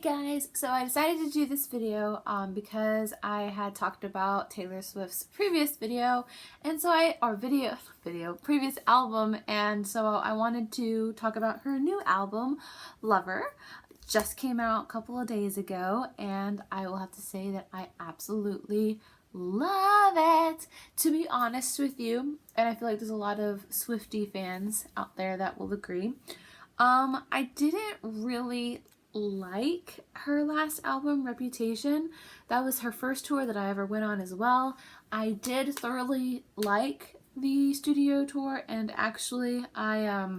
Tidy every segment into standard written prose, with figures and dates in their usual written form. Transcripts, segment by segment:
Guys, so I decided to do this video because I had talked about Taylor Swift's previous video, and so previous album, and so I wanted to talk about her new album, Lover. Just came out a couple of days ago, and I will have to say that I absolutely love it, to be honest with you, and I feel like there's a lot of Swiftie fans out there that will agree. I didn't really like her last album, Reputation. That was her first tour that I ever went on as well. I did thoroughly like the studio tour, and actually I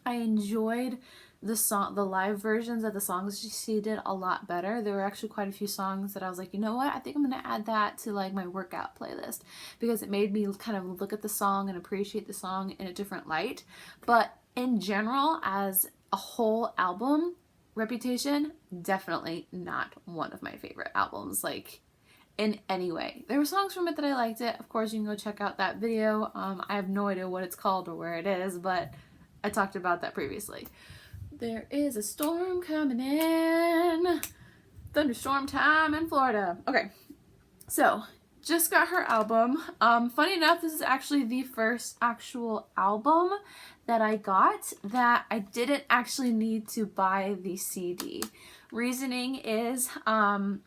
enjoyed the live versions of the songs she did a lot better. There were actually quite a few songs that I was like, you know what, I think I'm gonna add that to like my workout playlist, because it made me kind of look at the song and appreciate the song in a different light. But in general, as a whole album, Reputation, definitely not one of my favorite albums, like, in any way. There were songs from it that I liked it. Of course, you can go check out that video. I have no idea what it's called or where it is, but I talked about that previously. There is a storm coming in. Thunderstorm time in Florida. Okay, so just got her album. Funny enough, this is actually the first actual album that I got that I didn't actually need to buy the CD. Reasoning is, my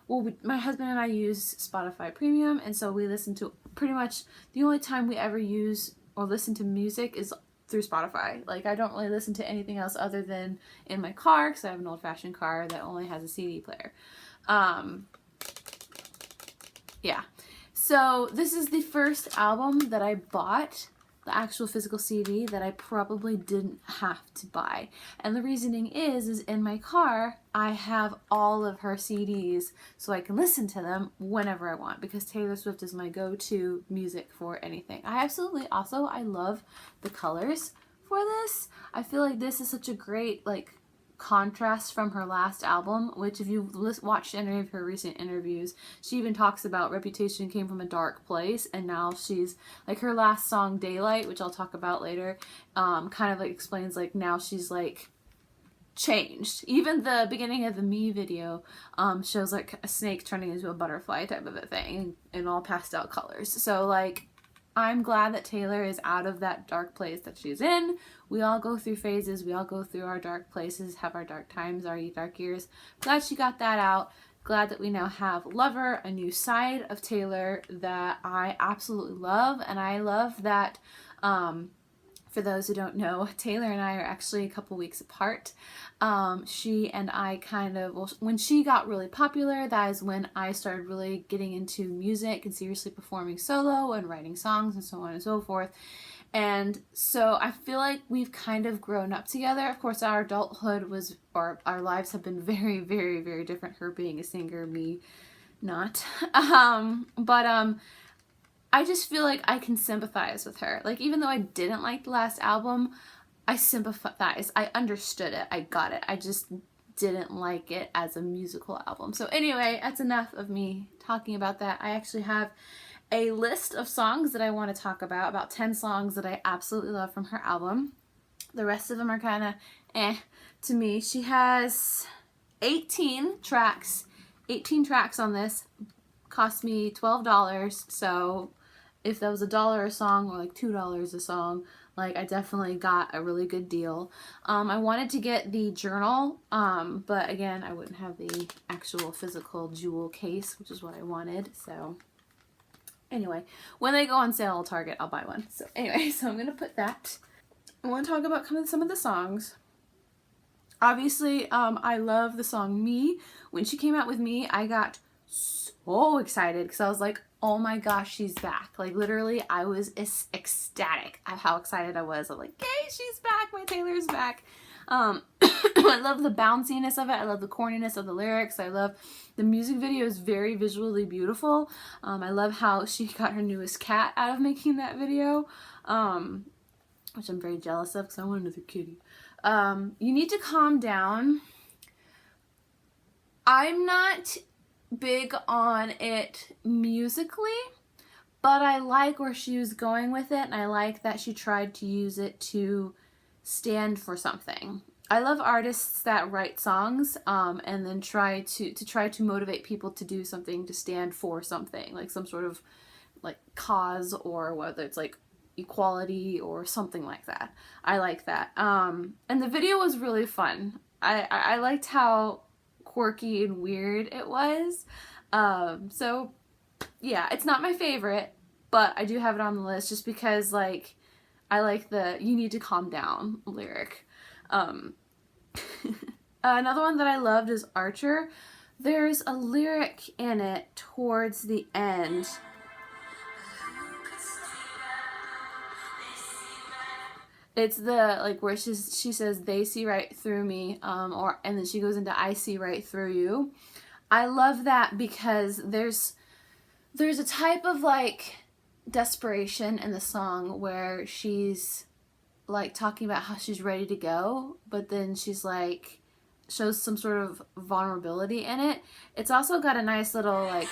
husband and I use Spotify Premium, and so we listen to pretty much the only time we ever use or listen to music is through Spotify. Like, I don't really listen to anything else other than in my car, because I have an old-fashioned car that only has a CD player. Yeah, so this is the first album that I bought, the actual physical CD, that I probably didn't have to buy. And the reasoning is in my car, I have all of her CDs so I can listen to them whenever I want, because Taylor Swift is my go-to music for anything. I love the colors for this. I feel like this is such a great, like, contrast from her last album, which if you've watched any of her recent interviews, she even talks about Reputation came from a dark place, and now she's, like, her last song, Daylight, which I'll talk about later, kind of like explains, like, now she's, like, changed. Even the beginning of the Me video shows, like, a snake turning into a butterfly type of a thing in all pastel colors. So, like, I'm glad that Taylor is out of that dark place that she's in. We all go through phases. We all go through our dark places, have our dark times, our dark years. Glad she got that out. Glad that we now have Lover, a new side of Taylor that I absolutely love. And I love that, for those who don't know, Taylor and I are actually a couple weeks apart. She and I when she got really popular, that is when I started really getting into music and seriously performing solo and writing songs and so on and so forth. And so I feel like we've kind of grown up together. Of course, our adulthood our lives have been very, very, very different. Her being a singer, me not. I just feel like I can sympathize with her. Like, even though I didn't like the last album, I sympathize. I understood it. I got it. I just didn't like it as a musical album. So anyway, that's enough of me talking about that. I actually have a list of songs that I want to talk about 10 songs that I absolutely love from her album. The rest of them are kind of to me. She has 18 tracks. 18 tracks on this. Cost me $12, so if that was $1 a song or like $2 a song, like, I definitely got a really good deal. I wanted to get the journal, but again, I wouldn't have the actual physical jewel case, which is what I wanted. So anyway, when they go on sale at Target, I'll buy one. So anyway, so I'm gonna put that. I want to talk about some of the songs. Obviously, I love the song Me. When she came out with Me, I got so excited because I was like, oh my gosh, she's back. Like, literally, I was ecstatic at how excited I was. I'm like, yay, she's back. My Taylor's back. I love the bounciness of it. I love the corniness of the lyrics. I love the music video is very visually beautiful. I love how she got her newest cat out of making that video, which I'm very jealous of because I want another kitty. You Need to Calm Down. I'm not big on it musically, but I like where she was going with it, and I like that she tried to use it to stand for something. I love artists that write songs and then try to motivate people to do something, to stand for something, like some sort of like cause, or whether it's like equality or something like that. I like that. And the video was really fun. I liked how quirky and weird it was. So yeah, it's not my favorite, but I do have it on the list just because like I like the "you need to calm down" lyric. Another one that I loved is Archer. There's a lyric in it towards the end. It's the like where she says they see right through me, and then she goes into I see right through you. I love that because there's a type of like desperation in the song where she's like talking about how she's ready to go, but then she's like shows some sort of vulnerability in it. It's also got a nice little like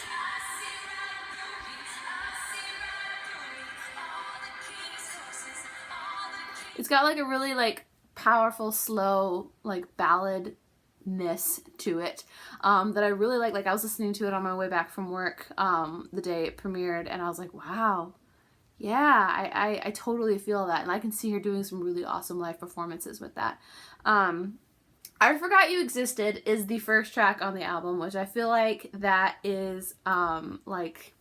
it's got like a really like powerful, slow, like balladness to it that I really like. Like I was listening to it on my way back from work the day it premiered, and I was like, wow, yeah, I totally feel that, and I can see her doing some really awesome live performances with that. I Forgot You Existed is the first track on the album, which I feel like that is like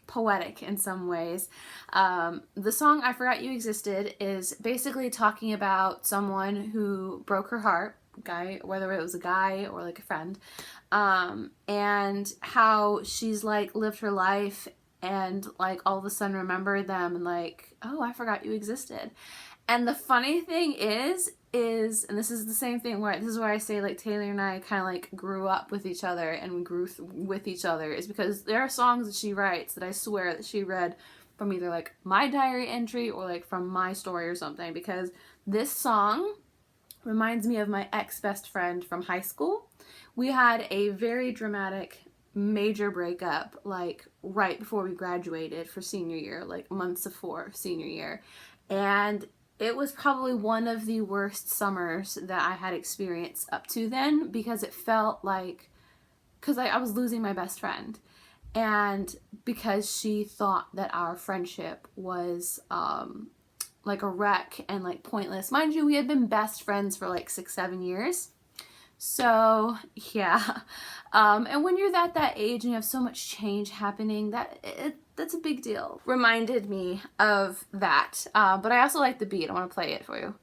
poetic in some ways. The song I Forgot You Existed is basically talking about someone who broke her heart, guy, whether it was a guy or like a friend, and how she's like lived her life and like all of a sudden remembered them and like, oh, I forgot you existed. And the funny thing is, and this is the same thing where this is where I say like Taylor and I kind of like grew up with each other and we grew with each other, is because there are songs that she writes that I swear that she read from either like my diary entry or like from my story or something, because this song reminds me of my ex-best friend from high school. We had a very dramatic major breakup like right before we graduated for senior year, like months before senior year, and it was probably one of the worst summers that I had experienced up to then, because it felt like, because I was losing my best friend, and because she thought that our friendship was like a wreck and like pointless. Mind you, we had been best friends for like 6-7 years. So yeah, and when you're that age and you have so much change happening, that's a big deal. Reminded me of that, but I also like the beat. I want to play it for you.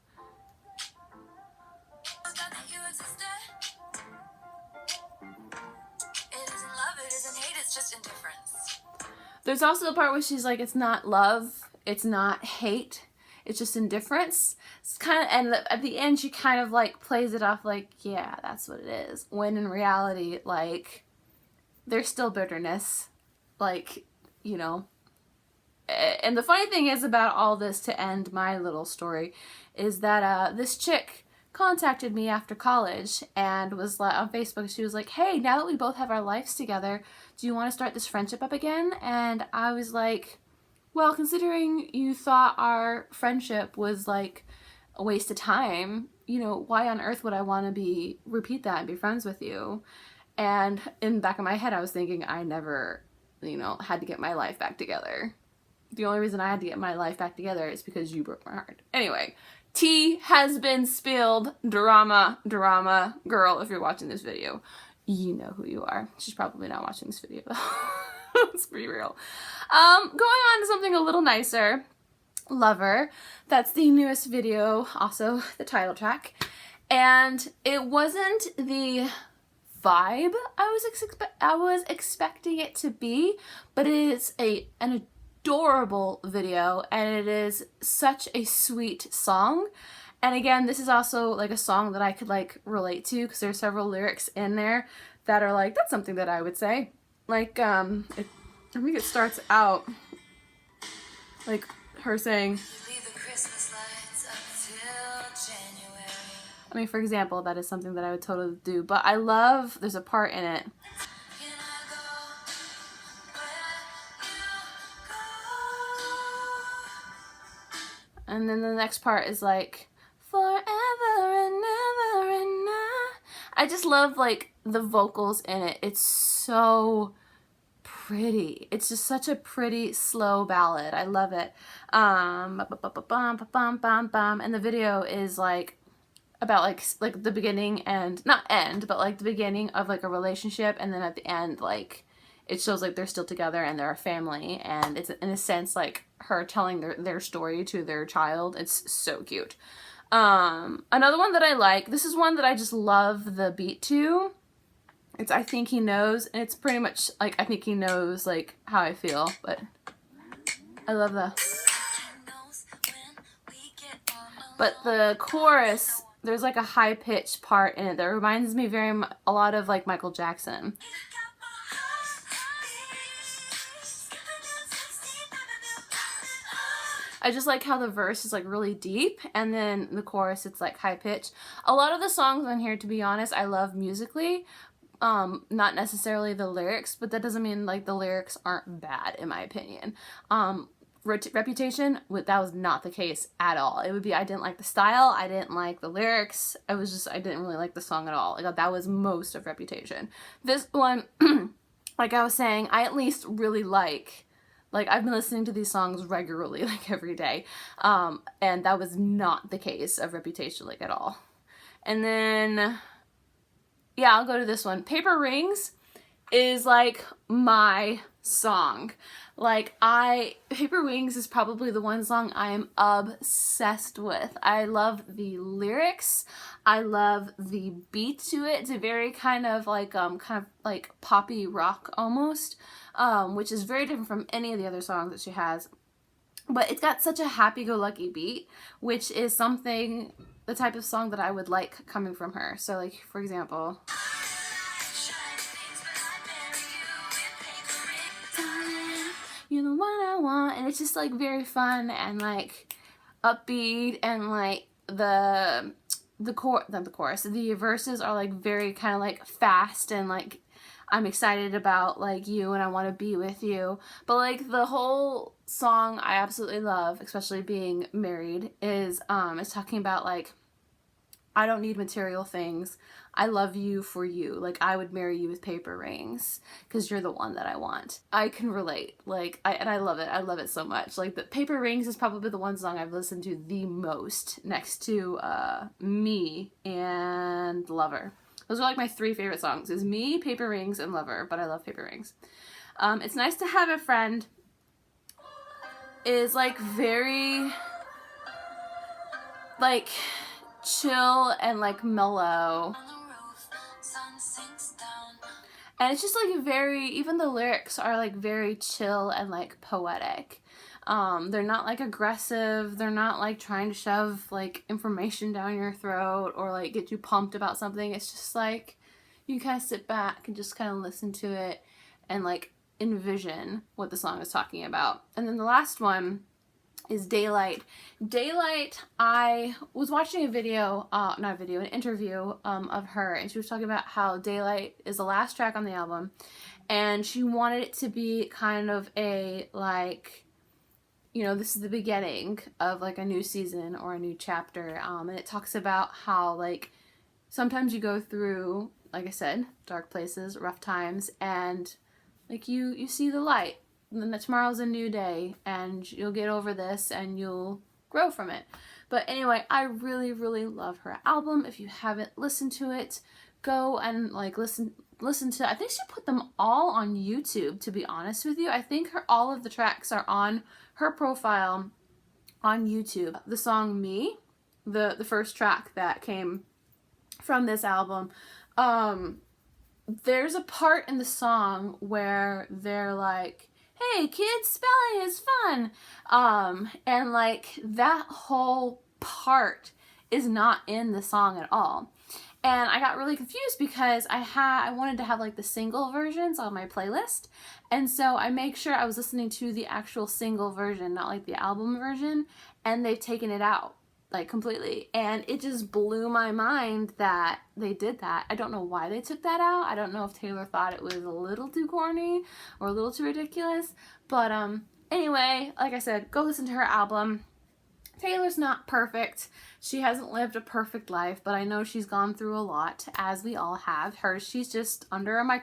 There's also the part where she's like, it's not love, it's not hate, it's just indifference. It's kind of, and at the end she kind of like plays it off like, yeah, that's what it is. When in reality, like, there's still bitterness, like, you know. And the funny thing is about all this, to end my little story, is that this chick contacted me after college and was like on Facebook. She was like, hey, now that we both have our lives together, do you want to start this friendship up again? And I was like, well, considering you thought our friendship was like a waste of time, you know, why on earth would I want to repeat that and be friends with you? And in the back of my head, I was thinking, I never, you know, had to get my life back together. The only reason I had to get my life back together is because you broke my heart. Anyway, tea has been spilled. Drama, girl, if you're watching this video, you know who you are. She's probably not watching this video though. It's pretty real. Going on to something a little nicer. Lover. That's the newest video, also the title track. And it wasn't the vibe I was expecting it to be, but it is an adorable video, and it is such a sweet song. And again, this is also like a song that I could like relate to, because there's several lyrics in there that are like, that's something that I would say. Like, I think it starts out like her saying, I mean, for example, that is something that I would totally do, but I love, there's a part in it. And then the next part is like, forever and I just love like the vocals in it. It's so pretty. It's just such a pretty slow ballad. I love it. And the video is like about like the beginning and not end, but like the beginning of like a relationship, and then at the end like it shows like they're still together and they're a family, and it's in a sense like her telling their story to their child. It's so cute. Another one that I like, this is one that I just love the beat to. It's I Think He Knows, and it's pretty much like I think he knows like how I feel, but I love the chorus, there's like a high-pitched part in it that reminds me a lot of like Michael Jackson. I just like how the verse is like really deep, and then the chorus, it's like high pitched. A lot of the songs on here, to be honest, I love musically, not necessarily the lyrics, but that doesn't mean like the lyrics aren't bad in my opinion. Reputation, that was not the case at all. It would be I didn't like the style, I didn't like the lyrics, I didn't really like the song at all. Like that was most of Reputation. This one, like I was saying, I at least really like I've been listening to these songs regularly, like every day, and that was not the case of Reputation, like at all. And then, yeah, I'll go to this one. Paper Rings is like my song. Like Paper Rings is probably the one song I am obsessed with. I love the lyrics. I love the beat to it. It's a very kind of like poppy rock almost, which is very different from any of the other songs that she has. But it's got such a happy-go-lucky beat, which is something, the type of song that I would like coming from her. So like, for example, you're the one I want, and it's just like very fun and like upbeat, and like the verses are like very kind of like fast, and like I'm excited about like you and I want to be with you. But like the whole song I absolutely love, especially being married, is talking about like I don't need material things. I love you for you. Like I would marry you with paper rings because you're the one that I want. I can relate. Like I love it. I love it so much. Like the Paper Rings is probably the one song I've listened to the most, next to Me and Lover. Those are like my three favorite songs, is Me, Paper Rings, and Lover, but I love Paper Rings. It's Nice to Have a Friend is like very like chill and like mellow, and it's just like very, even the lyrics are like very chill and like poetic. They're not like aggressive, they're not like trying to shove like information down your throat or like get you pumped about something. It's just like you can kind of sit back and just kind of listen to it and like envision what the song is talking about. And then the last one is Daylight. Daylight, I was watching a video, an interview of her, and she was talking about how Daylight is the last track on the album, and she wanted it to be kind of a like, you know, this is the beginning of like a new season or a new chapter, and it talks about how like sometimes you go through, like I said, dark places, rough times, and like you see the light. And then tomorrow's a new day, and you'll get over this and you'll grow from it. But anyway, I really, really love her album. If you haven't listened to it, go and like listen to, I think she put them all on YouTube, to be honest with you. I think all of the tracks are on her profile on YouTube. The song Me, the first track that came from this album, there's a part in the song where they're like, hey kids, spelling is fun, and like that whole part is not in the song at all. And I got really confused because I wanted to have like the single versions on my playlist, and so I make sure I was listening to the actual single version, not like the album version, and they've taken it out like completely, and it just blew my mind that they did that. I don't know why they took that out. I don't know if Taylor thought it was a little too corny or a little too ridiculous, but anyway, like I said, go listen to her album. Taylor's not perfect. She hasn't lived a perfect life, but I know she's gone through a lot, as we all have. She's just under a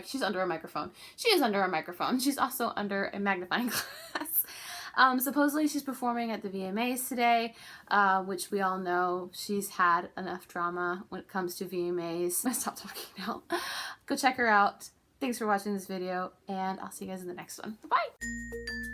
she's under a microphone. She is under a microphone. She's also under a magnifying glass. Supposedly she's performing at the VMAs today, which we all know she's had enough drama when it comes to VMAs. I'm gonna stop talking now. Go check her out. Thanks for watching this video, and I'll see you guys in the next one. Bye-bye!